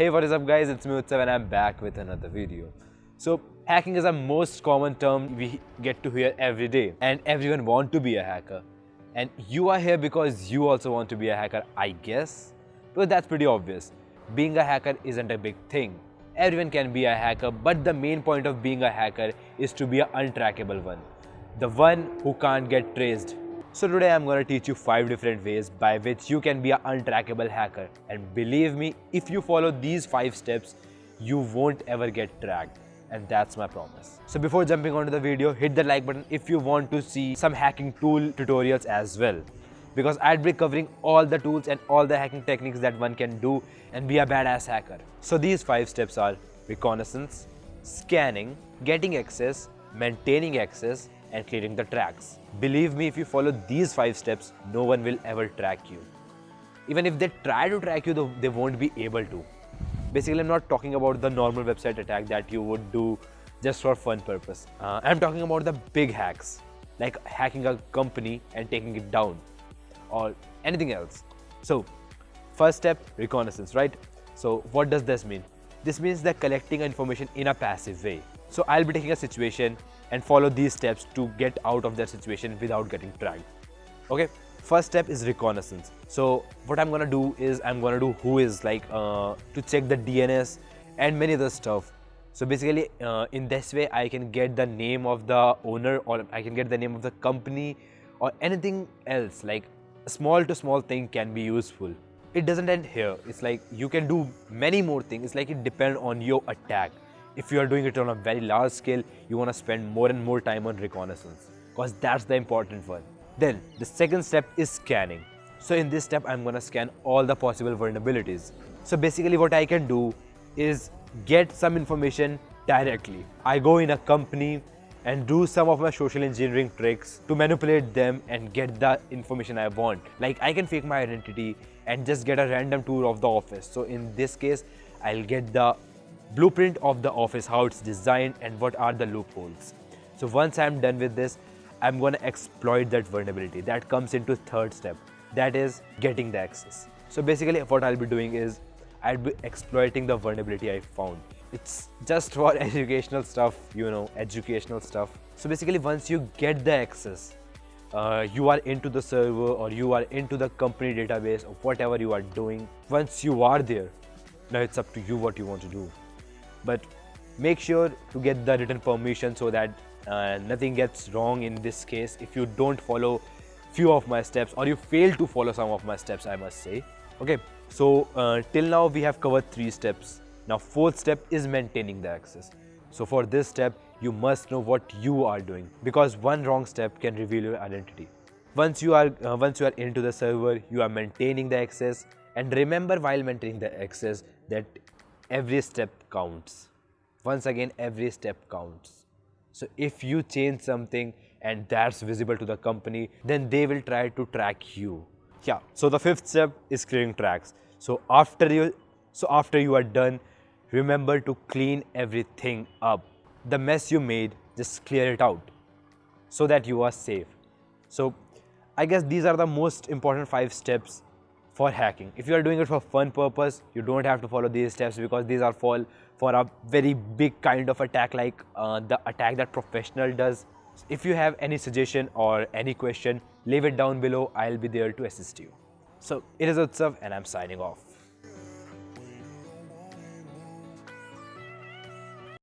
Hey, what is up guys, it's me Utsav and I'm back with another video. So hacking is the most common term we get to hear every day and everyone wants to be a hacker. And you are here because you also want to be a hacker, I guess. Because that's pretty obvious. Being a hacker isn't a big thing. Everyone can be a hacker, but the main point of being a hacker is to be an untrackable one. The one who can't get traced. So today I'm going to teach you 5 different ways by which you can be an untrackable hacker. And believe me, if you follow these 5 steps, you won't ever get tracked. And that's my promise. So before jumping onto the video, hit the like button if you want to see some hacking tool tutorials as well. Because I'd be covering all the tools and all the hacking techniques that one can do and be a badass hacker. So these 5 steps are reconnaissance, scanning, getting access, maintaining access, and clearing the tracks. Believe me, if you follow these 5 steps, no one will ever track you. Even if they try to track you, they won't be able to. Basically, I'm not talking about the normal website attack that you would do just for fun purpose. I'm talking about the big hacks, like hacking a company and taking it down, or anything else. So, first step, reconnaissance, right? So, what does this mean? This means that collecting information in a passive way. So, I'll be taking a situation and follow these steps to get out of that situation without getting tracked. Okay, first step is reconnaissance. So what I'm gonna do is I'm gonna do whois, like to check the DNS and many other stuff. So basically in this way I can get the name of the owner, or I can get the name of the company, or anything else. Like a small to small thing can be useful. It doesn't end here. It's like you can do many more things. It's like it depends on your attack. If you are doing it on a very large scale, you want to spend more and more time on reconnaissance, because that's the important one. Then the second step is scanning. So in this step, I'm going to scan all the possible vulnerabilities. So basically what I can do is get some information directly. I go in a company and do some of my social engineering tricks to manipulate them and get the information I want. Like I can fake my identity and just get a random tour of the office. So in this case, I'll get the blueprint of the office, how it's designed and what are the loopholes. So once I'm done with this, I'm going to exploit that vulnerability. That comes into third step, that is getting the access. So basically what I'll be doing is I'll be exploiting the vulnerability I found. It's just for educational stuff, you know, educational stuff. So basically once you get the access, you are into the server or you are into the company database or whatever you are doing. Once you are there, now it's up to you what you want to do. But make sure to get the written permission so that nothing gets wrong in this case if you don't follow few of my steps, or you fail to follow some of my steps, I must say. Okay, so till now we have covered 3 steps. Now fourth step is maintaining the access. So for this step, you must know what you are doing, because one wrong step can reveal your identity. Once you are into the server, you are maintaining the access, and remember while maintaining the access that every step counts. Once again, every step counts. So if you change something and that's visible to the company, then they will try to track you. Yeah. So the fifth step is clearing tracks. So after you are done, remember to clean everything up. The mess you made, just clear it out so that you are safe. So I guess these are the most important 5 steps for hacking. If you are doing it for fun purpose, you don't have to follow these steps, because these are for a very big kind of attack, like the attack that professional does. If you have any suggestion or any question, leave it down below. I'll be there to assist you. So it is Utsav and I'm signing off.